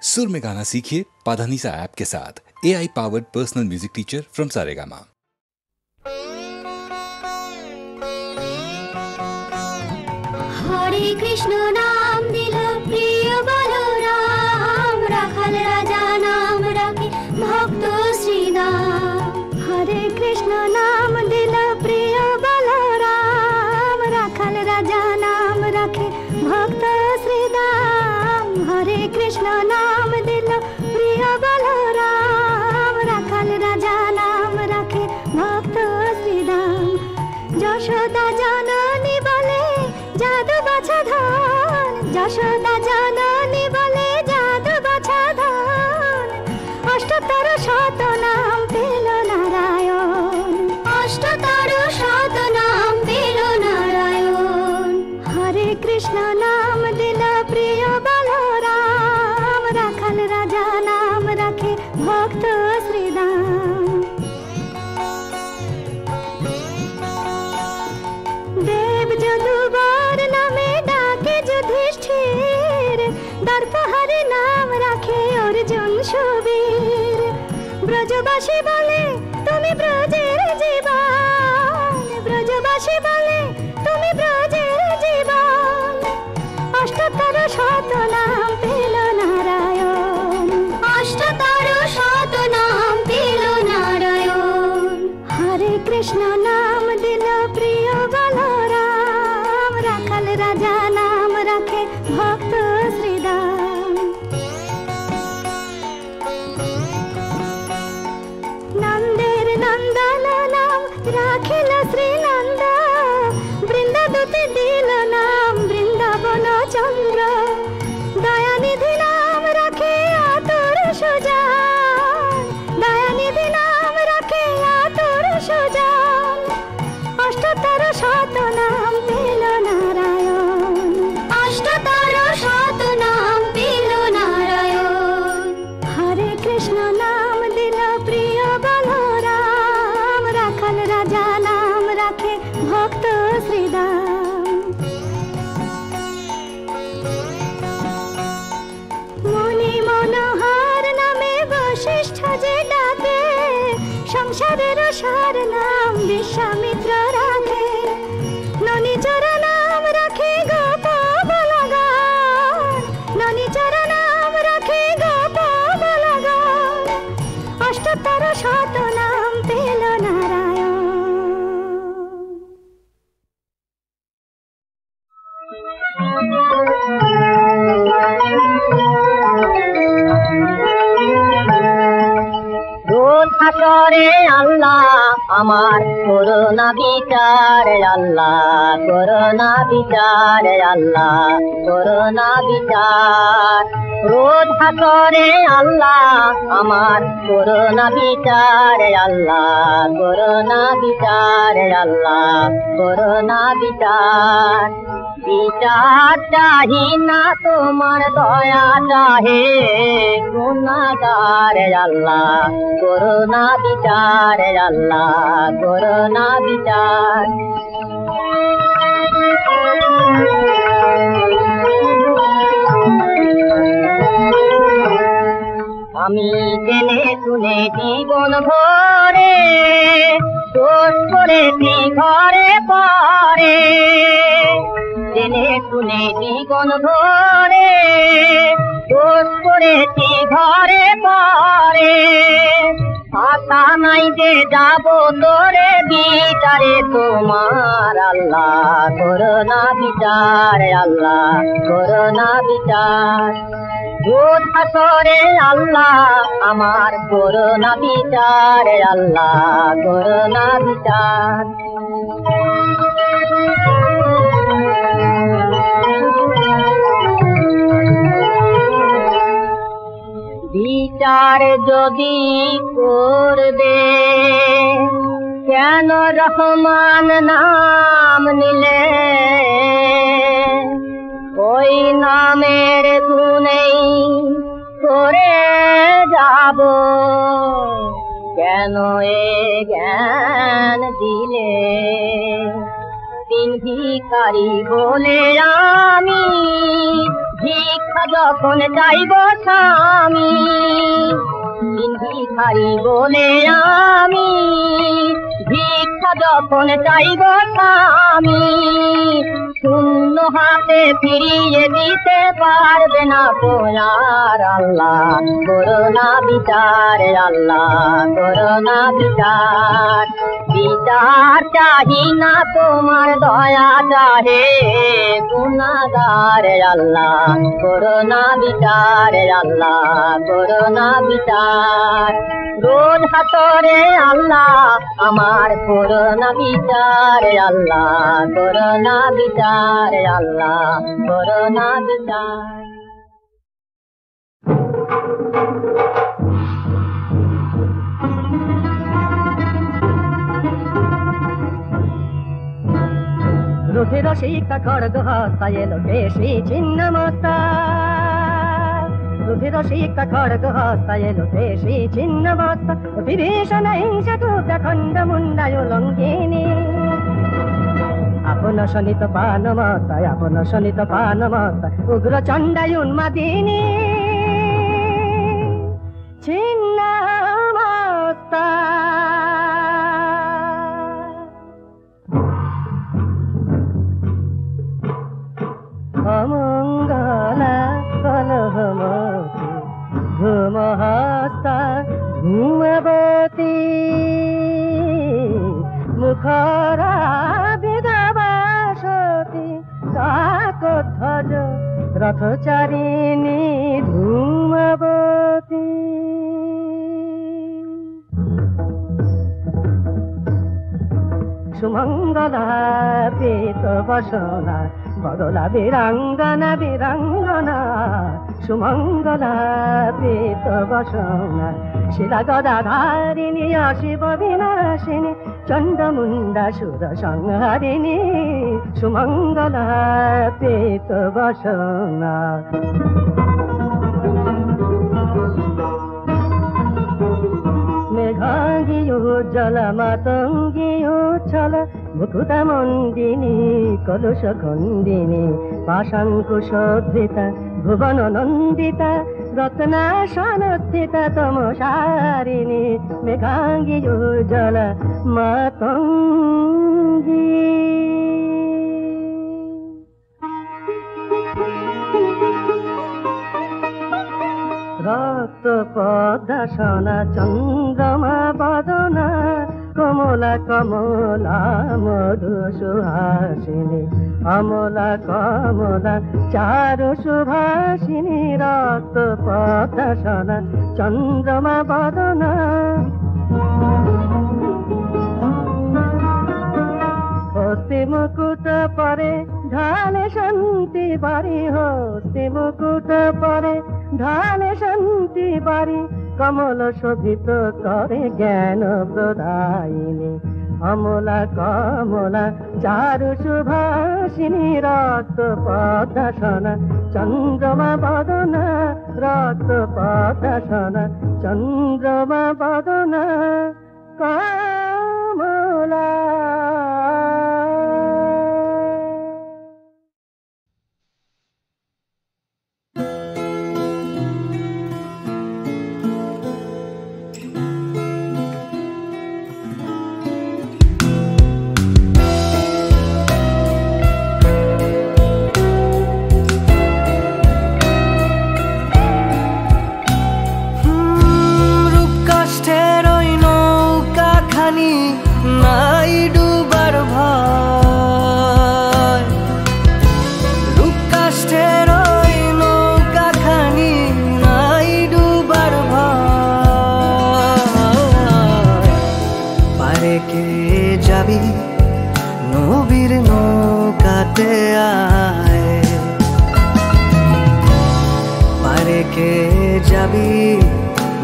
सुर में गाना सीखिए पाधानीसा ऐप के साथ। AI powered personal music teacher from Saregama. Hare Krishna नाम दिल प्रिय बलराम, राखल राजा नाम रखे भक्त श्रीदाम। हरे कृष्ण नाम दिल प्रिय बलराम, राखल राजा नाम रखे भक्त श्रीदाम। हरे कृष्ण नाम दिल प्रिय बलराम, राखल राजा नाम रखे भक्त श्रीदाम। যশোদা জননী বলে জাদু বাছা ধন, যশোদা জননী বলে জাদু বাছা ধন। অষ্টতর শত নাম পেল নারায়ণ, অষ্টতর শত নাম পেল নারায়ণ। হরে কৃষ্ণ নাম দিল প্রিয় বলরাম, রাখাল রাজা নাম রাখে ভক্ত শ্রীদাম। দেব যদুবর নামে ডাকে যুধিষ্ঠির, দর্পহরে নাম রাখে অর্জুন সুবীর। ব্রজবাসী বলে তুমি ব্রজের জীবন, ব্রজবাসী বলে তুমি ব্রজের জীবন। অষ্টতর শত নাম পেল নারায়ণ, অষ্টতর শত নাম পেল নারায়ণ। হরে কৃষ্ণ নাম দিল প্রিয় বলরাম, রাখাল রাজা নাম রাখে ভক্ত শ্রীদাম। নন্দের নন্দন নাম রাখিল শ্রীনন্দ, বৃন্দাদূতে দিল নাম বৃন্দাবন চন্দ্র। দয়ানিধি নাম রাখে আতুর সুজান, দয়ানিধি নাম রাখে আতুর সুজান। অষ্টতর শত নাম পেল নারায়ণ, অষ্টতর শত নাম পেল নারায়ণ। হরে কৃষ্ণ নাম দিল প্রিয় বলরাম, রাখাল রাজা নাম রাখে ভক্ত শ্রীদাম। মুনি মনোহর নামে বশিষ্ঠ যে ডাকে, সংসারের সার নাম বিশ্বামিত্র রাখে। ননিচর নাম রাখে গোপ বলগান, ননিচর নাম রাখে গোপ বলগান। অষ্টতর শত নাম পেল নারায়ণ। রোজ হাসরে আল্লাহ আমার করোনা বিচার, আল্লাহ করোনা বিচার, আল্লাহ করোনা বিচার। রোজ হাসরে আল্লাহ আমার করোনা বিচার, আল্লাহ করোনা বিচার, আল্লাহ করোনা বিচার। বিচার চাহি না তোমার দয়া চাহে গুনাহগার, আল্লাহ করোনা বিচার, আল্লাহ করোনা বিচার। আমি জেনে শুনে জীবন ভরে দোষ করেছি ঘরে পরে, জেনে শুনে জীবন ভরে দোষ করেছি ঘরে পরে। আশা নাই যে যাব তোরে বিচারে তোমার, আল্লাহ করোনা বিচার, আল্লাহ করোনা বিচার। রোজ হাসরে আল্লাহ আমার করোনা বিচার, আল্লাহ করোনা বিচার। বিচার যদি করবে কেন রহমান নাম নিলে, ওই নামের গুণেই করে যাব কেন এ জ্ঞান দিলে। দিন ভিখারি বলে আমি ভিক্ষা যখন চাইব স্বামী ভিখারি বলে আমি ভিক্ষা যখন চাইব স্বামী শূন্য হাতে ফিরিয়ে দিতে পারবে না তো আর আল্লাহ করোনা বিচার আল্লাহ করোনা বিচার বিচার চাহি না তোমার দয়া চাহে গুনাহগার আল্লাহ করোনা বিচার আল্লাহ করোনা বিচার রোজ হাতরে আল্লাহ আমার করোনা বিচার আল্লাহ করোনা বিচার আল্লাহ করোনা বিচার রুধির শিক্ষা খড়গ হস্তায় এলো কেশী ছিন্ন মস্তা রুধির শিক্ষা খড়গ হস্তায় এলো কেশী ছিন্ন মস্তা বিভীষণ হিংসা টুকা খণ্ড মুন্ডায় লঙ্ঘিনী আপন শনিত পান মস্তায় আপন শনিত পান মস্তায় উগ্র চণ্ডায় উন্মাদিনী ছিন্ন মস্তা অমঙ্গলা কলহমতি ধূমহস্তা ধূমবতী মুখরা বিধবাসতী কাকধ্বজ রথচারিণী ধূমবতী সুমঙ্গলা পীত বসনা বদলা বীরাঙ্গনা বীরাঙ্গনা সুমঙ্গলা পীত বসনা শিলা গদাধারিণী অশিব বিনাশিনী চণ্ডমুণ্ডা সুর সংহারিণী সুমঙ্গলা পীত বসনা মেঘাঙ্গী উজ্জ্বল মাতঙ্গী উচ্ছল মুকুটমণ্ডিনী কলুষ খণ্ডিনী পাশাঙ্কুশোদ্ধৃতা ভুবন নন্দিতা রত্নাসনস্থিতা তমসারিণী মেঘাঙ্গী উজ্জ্বল মাতঙ্গী রক্ত পদ্মাসনা চন্দ্রমা বদনা কমলা কমলা মধু সুহাসিনী অমলা কমলা চারু সুভাষিনী রক্ত পদ্মাসনা চন্দ্রমা বদনা হস্তি মুকুট পরে ঢালে শান্তি বাড়ি হস্তি মুকুট পরে ঢালে শান্তি বাড়ি কমল শোভিত করে জ্ঞান প্রদায়িনী অমলা কমলা চারু সুভাষিনী রক্ত পদ্মাসনা চন্দ্রমা বদনা রক্ত পদ্মাসনা চন্দ্রমা বদনা কমলা নাই ডুবার ভয় রূপ কাষ্ঠের ওই নৌকা খানি নাই ডুবার ভয় পারে কে যাবি নবীর নৌকাতে আয় পারে কে যাবি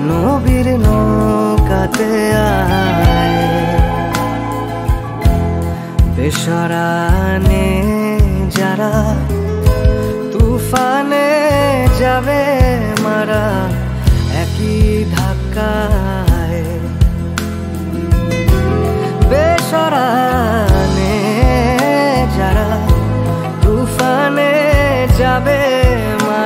নবীর নৌকাতে আয় বেসরানে যারা তুফানে যাবে মারা একই ধাক্কায় বেসরানে যারা তুফানে যাবে মারা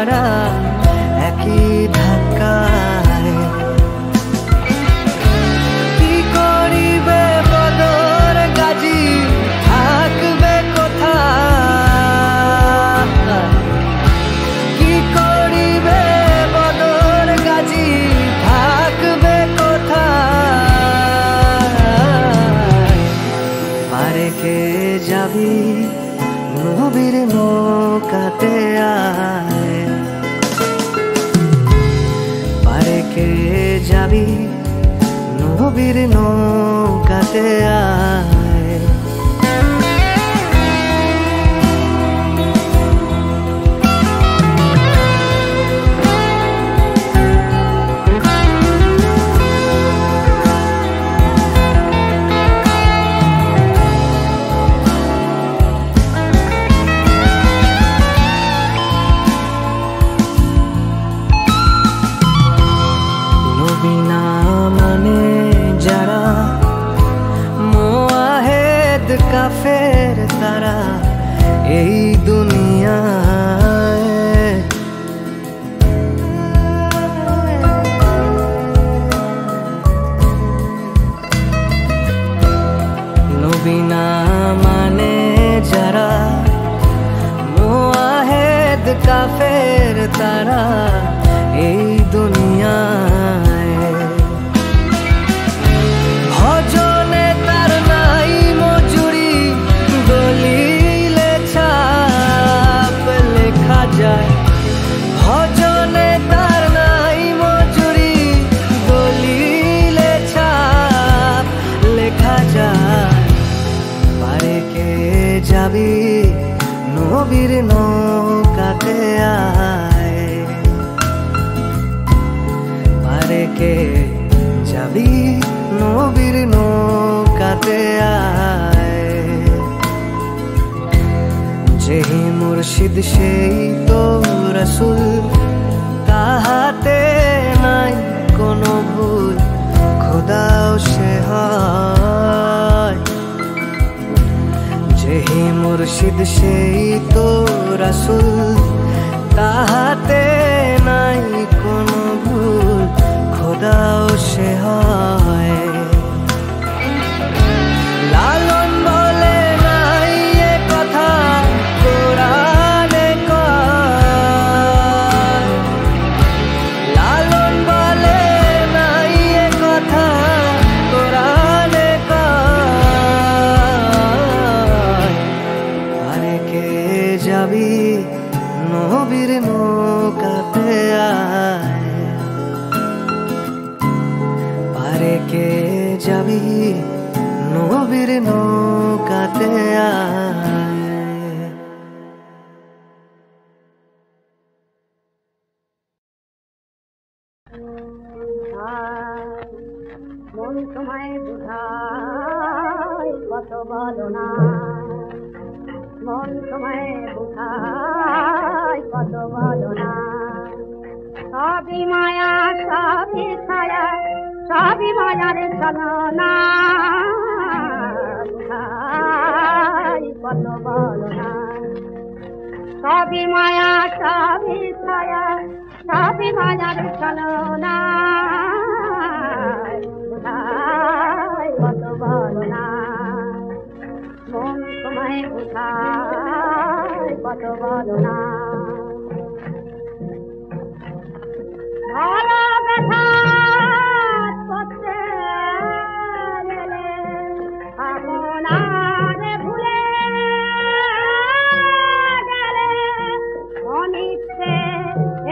যাবি নবীর নৌকাতে আয়। কাফের তারা এই দুনিয়ায়, নবী না মানে যারা মুআহিদ কাফের তারা এই দুনিয়ায়। ভজনে তার নাই মজুরি, দলিলে ছাপ লেখা যায়। ভজনে তার নাই মজুরি, দলিলে ছাপ লেখা যায়। পারে কে যাবি নবীর নৌকাতে আয়, পারে কে যাবি নবীর নৌকাতে আয়। যেহি মুর্শিদ সেই তো রাসূল, তাহাতে নাই কোনো ভুল, খোদাও সে হয়। যেহি মুর্শিদ সেই তো রাসূল, তাহাতে নাই কোনো ভুল, খোদাও সে হয়। লালন বলে নাই এ কথা কোরআনে কয়, লালন বলে নাই এ কথা কোরআনে কয়। আরে কে যাবি নবীর নৌকাতে আয়, পারে কে যাবি নবীর নৌকাতে আয়। মন তোমায় বুঝায় কত বলো না, মন তোমায় বুঝায় কত বলো না। সবই মায়া সবই ছায়া, সবই মায়ার ছলনা, বুঝায় কত বলো না। সবই মায়া সবই ছায়া, সবই মায়ার ছলনা, বুঝায় কত বলো না। মন তোমায় বুঝায় কত বলো না। ভালোবাসার পথে গেলে আপনার ভুলে গেলে, অনিচ্ছে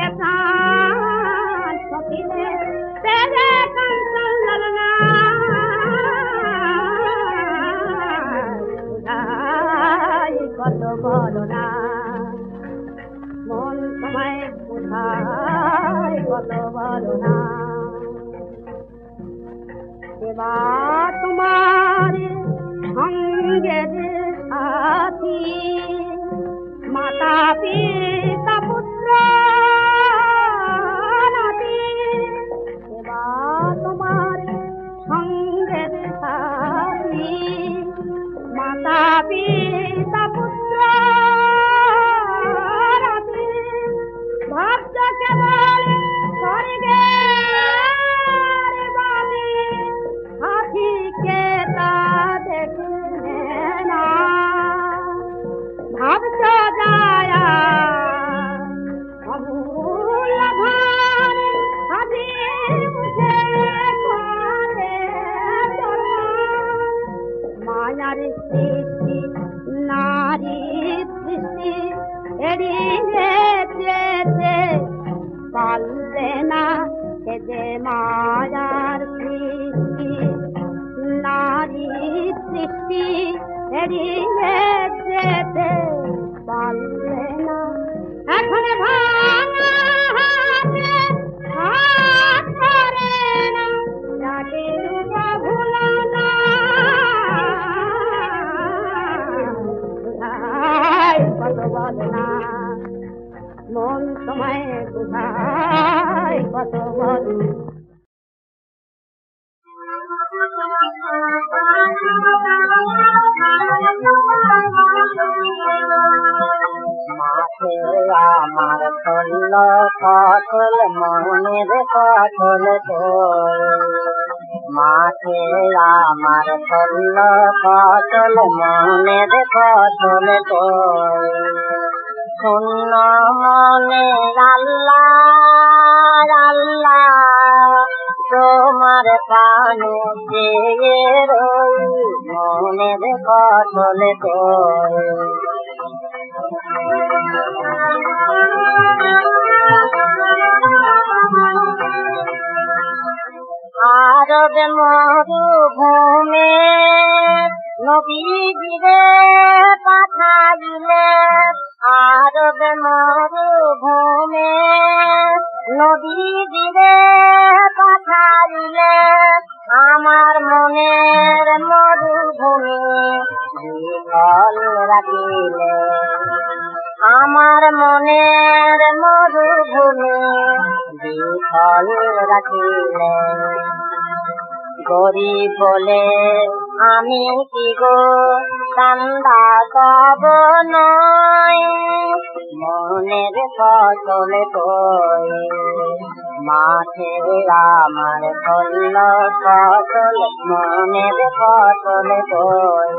এ প্রাণ সখিলে তেরে কাঞ্চন না, বুঝায় কত বলো না। মন তোমায় বুঝায় কত বলো না। এবার তোমার সঙ্গের সাথী, মাতা পিতা পুত্র নাতি। এবার তোমার সঙ্গের সাথী, মাতা পিতা পুত্র নাতি। ভাবছ কেবল স্বর্গের বাণী, হাতিকে তা দেখলে না। ভাবছ যায় যে মায়ার সৃষ্টি নারী সৃষ্টি এড়িয়ে যেতে পারলে না এখন ভাঙা হাতে হাত ধরে না যাকে দুটো ভুলো না কত বল না মন তোমায় বুঝায় কত বল মাঠে আমার ফল ফসল মনের ফসল মাঠে আমার ফল ফসল মনের ফসল শূন্য মনে আল্লাহ আল্লাহ তোমার পানে চেয়ে রই মনের ফসল আরব মরুভূমে নবীজিরে পাঠাইলে আরব মরুভূমে নবীজিরে পাঠাইলে আমার মনের মরুভূমি বিফল রাখিলে আমার মনের মরুভূমি বিফল রাখিলে গরিব বলে আমি কি গো কান্দা কব নয় মনের ফসল কই মাঠে আমার ফল ফসল মনের ফসল কই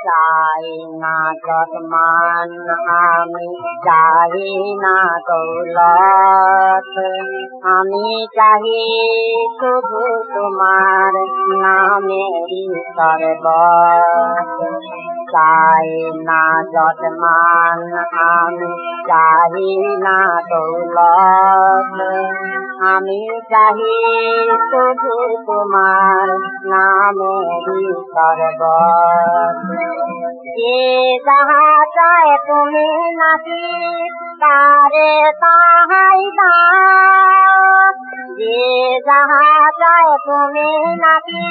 চাই না যতমান আমি চাই না দৌলত আমি চাই শুধু তোমার নামেরই সর্বত চাই না যতমান আমি চাই না দৌলত আমি চাই শুধু তোমার নামেরই সর্বত যে যাহা চায় তুমি নাকি তারে তাহাই দাও যে যাহা চায় তুমি নাকি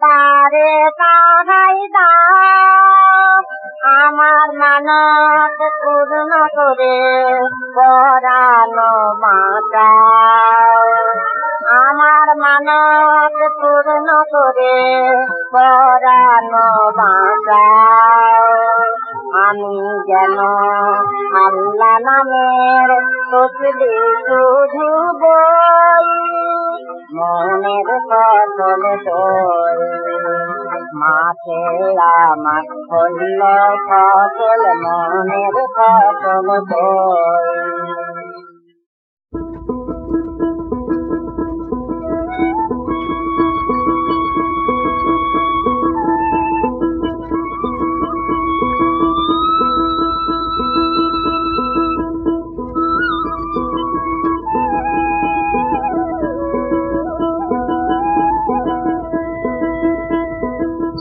তারে তাহাই দাও আমার মানত পূর্ণ করে পরানো বাঁচাও আমার মানত পূর্ণ করে পরানো বাঁচাও আমি যেন আল্লাহ নামের তসবিহ শুধু বই মনের ফসল দই মাঠে আমার হল ফসল মনের ফসল দই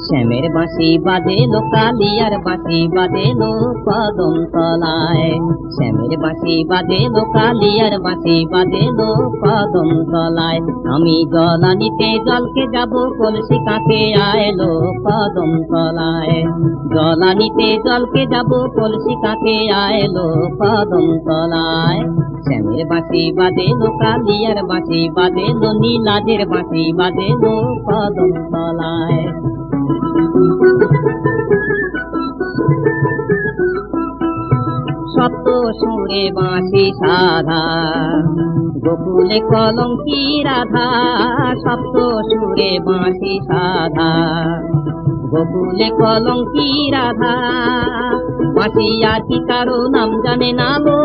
শ্যামের বাঁশি বাজেলো কালিয়ার বাঁশি বাজেলো কদম তলায় শ্যামের বাঁশি বাজেলো কালিয়ার বাঁশি বাজেলো কদম তলায় আমি জল আনিতে জলকে যাব কলসি কাকে আইলো কদম তলায় জল আনিতে জলকে যাব কলসি কাকে আইলো কদম তলায় শ্যামের বাঁশি বাজেলো কালিয়ার বাঁশি বাজেলো নীলাজের বাঁশি বাজেলো কদম তলায় সপ্ত সুরে বাঁশি সাধা গোকুলে কলঙ্কি রাধা সপ্ত সুরে বাঁশি সাধা গোকুলে কলঙ্কি রাধা বাঁশি আর কি কারো নাম জানে না লো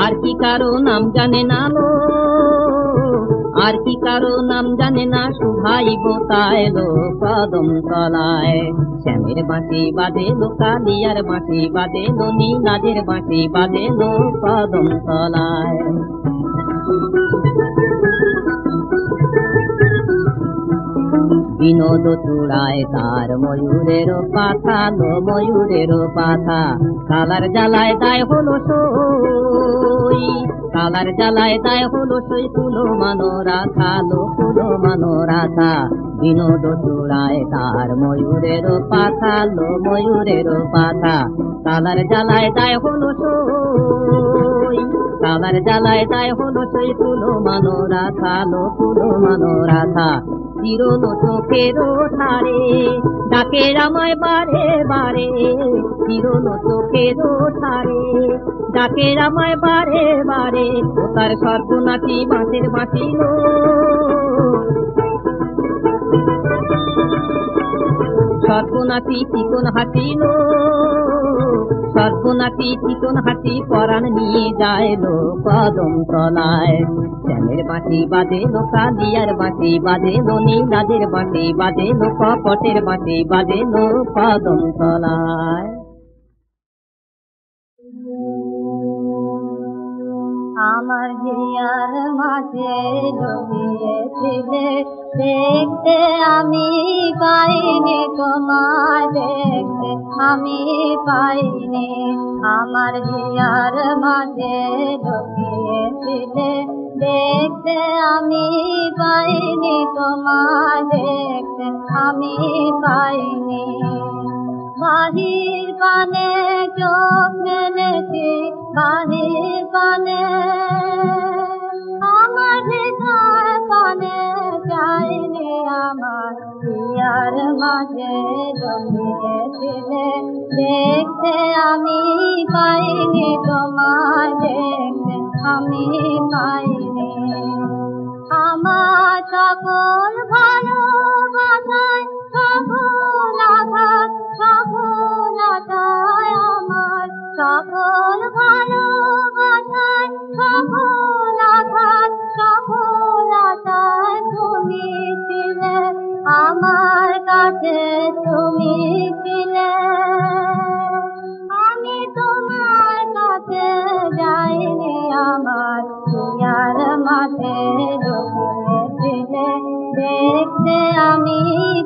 আর কি কারো নাম জানে না লো আর কি কারো নাম জানে না, শুভাইব তাই লো কদম তলায়। শ্যামের বাঁশি বাজেলো, কালিয়ার বাঁশি বাজেলো, নীলাজের বাঁশি বাজেলো কদম তলায়। বিনোদ চূড়ায় তার ময়ূরের পাথা লো, ময়ূরের পাথা। কালার জ্বালায় দায় হলো সই, কালার জ্বালায় দায় হলো সই, কুলো মানো রাখা লো, কুলো মানো রাখা। বিনোদ চূড়ায় তার ময়ূরের পাথা লো, ময়ূরের পাথা। কালার জ্বালায় দায় হলো সই, কালার জ্বালায় দায় হলো সই, কুলো মানো রাখা লো, কুলো মানো রাখা। চিরলো চোখের ধারে ডাকে আমায় বারে বারে, চিরলো চোখের ধারে ডাকে আমায় বারে বারে। ও তার সর্বনাশী বাঁশের বাঁচিল, সর্বনাশী চিকন হাসিল, সর্বনাশী চিকন হাসি পরাণ নিয়ে যাইলো কদম তলায়। শ্যামের বাঁশি বাজেলো, কালিয়ার বাঁশি বাজেলো, নীলাজের বাঁশি বাজেলো, কপটের বাঁশি বাজেলো কদম তলায়। আমার হিয়ার মাঝে ডুবিয়েছিলে, দেখতে আমি পাইনি তোমায়, দেখতে আমি পাইনি। আমার হিয়ার মাঝে ডুবিয়েছিলে, দেখতে আমি পাইনি তোমায়, দেখতে আমি পাইনি। বাহির পানে চোখ মেলেছি, বাহির পানে আমার হৃদয় পানে চাইনি। আমার হিয়ার মাঝে ডুবিয়েছিলে, দেখতে আমি পাইনি তোমায়, দেখতে আমি পাইনি। আমার সকল ভালোবাসায় সকল আঘাত, সকল আশায় আমার সকল ভালোবাসায় সকল আঘাত, সকল আশায় তুমি ছিলে আমার কাছে, তুমি ছিলে। আমি তোমার কাছে যাইনি, আমার হিয়ার মাঝে ডুবিয়েছিলে, দেখতে আমি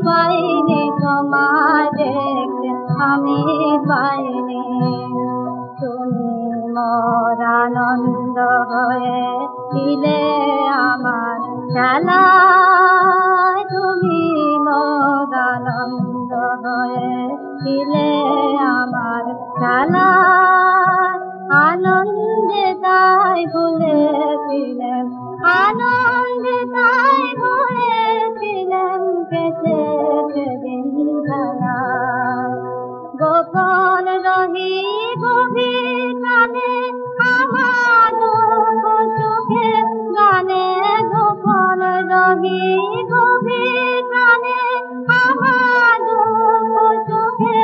পাইনি তোমায়, দেখতে আমি পাইনি। তুমি মোর আনন্দ হয়েছিলে আমার খেলায়, তুমি মোর আনন্দ হয়েছিলে আমার খেলায়। আনন্দে তাই ভুলেছিলেন, আনন্দে তাই ভুলেছিলেন, কেটে সেদিন খেলায়। গোপন রহি গভীর গানে আমার দুঃখ সুখে গানে, গোপন রহি গভীর গানে আমার দুঃখ সুখে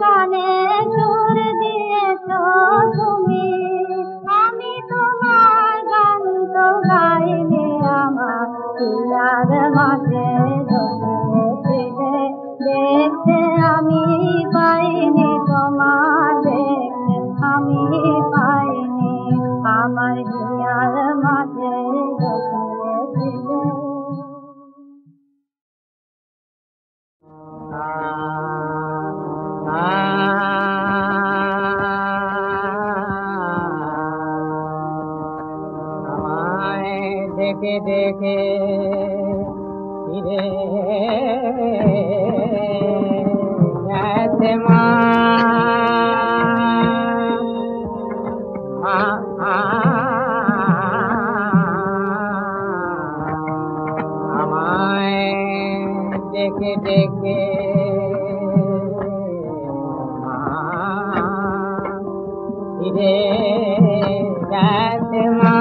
গানে। সুর দিয়েছ তুমি, আমি তোমার গান তো গাইনি। আমার হিয়ার মাঝে ডুবিয়েছিলে, দেখতে আমি পাইনি তোমায়, দেখতে আমি পাইনি। আমার হিয়ার মাঝে ডুবিয়েছিলে। আমায় দেখে দেখে ফিরে গেছে মা, আমায় দেখে দেখে মা ফিরে গেছে মা।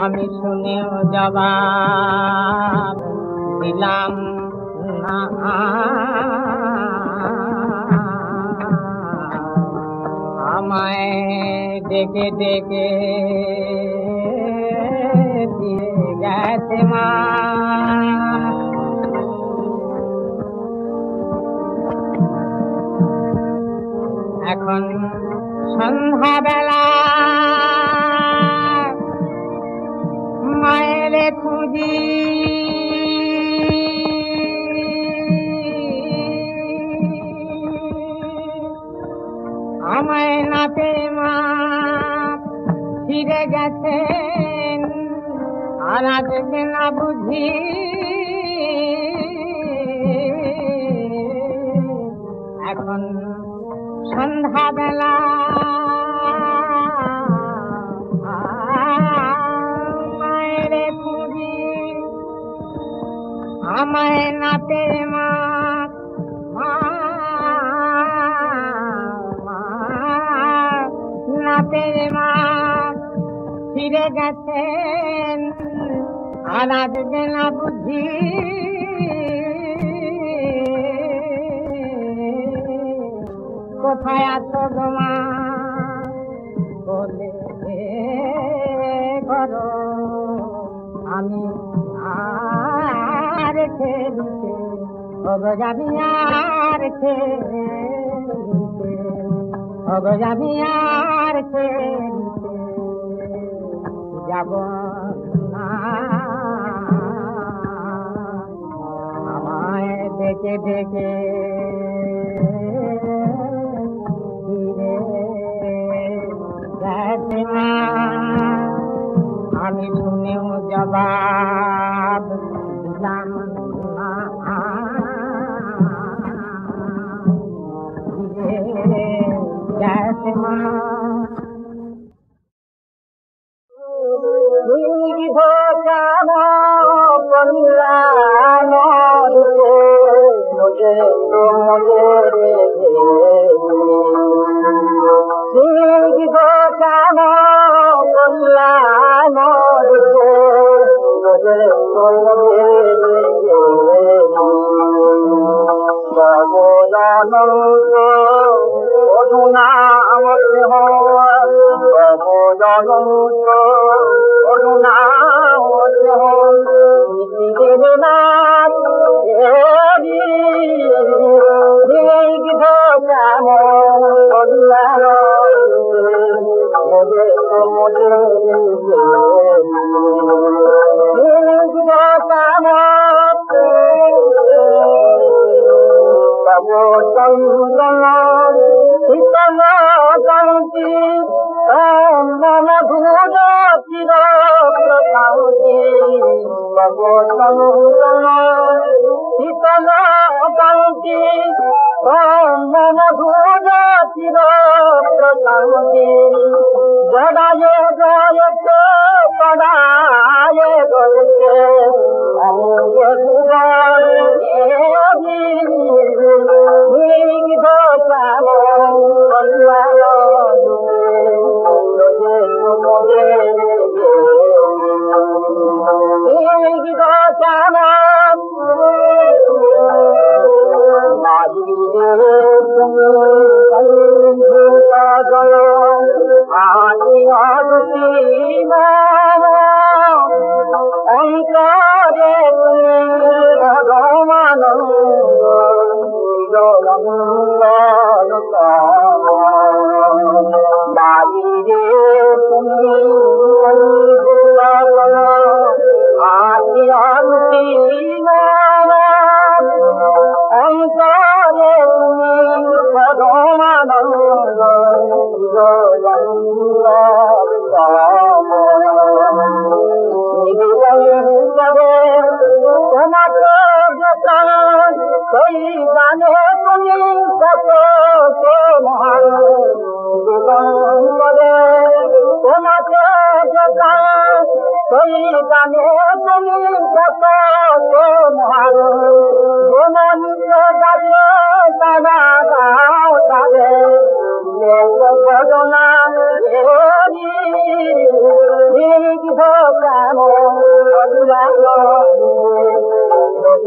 আমি শুনেও জবাব দিলাম না, আমায় ডেকে ডেকে দিয়ে গেছে মা এখন সন্ধ্যাবেলা মায়ের খুঁজি আমায় নাতে মা ফিরে গেছেন আর আজকে না বুঝি এখন সন্ধ্যাবেলা মায়ের খুঁজি আমায় নাতে মা নাতে মা ফিরে গেছেন আর আজকে না বুঝি কোথায় আছো গো মা বলে করো আমি আর খেলিতে ওগো যাবি আর খেলিতে ওগো যাবি আর খেলিতে যাব না আমায় ডেকে ডেকে আমি শুনেও জবাব দিলাম না গেছে মা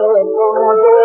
Thank you.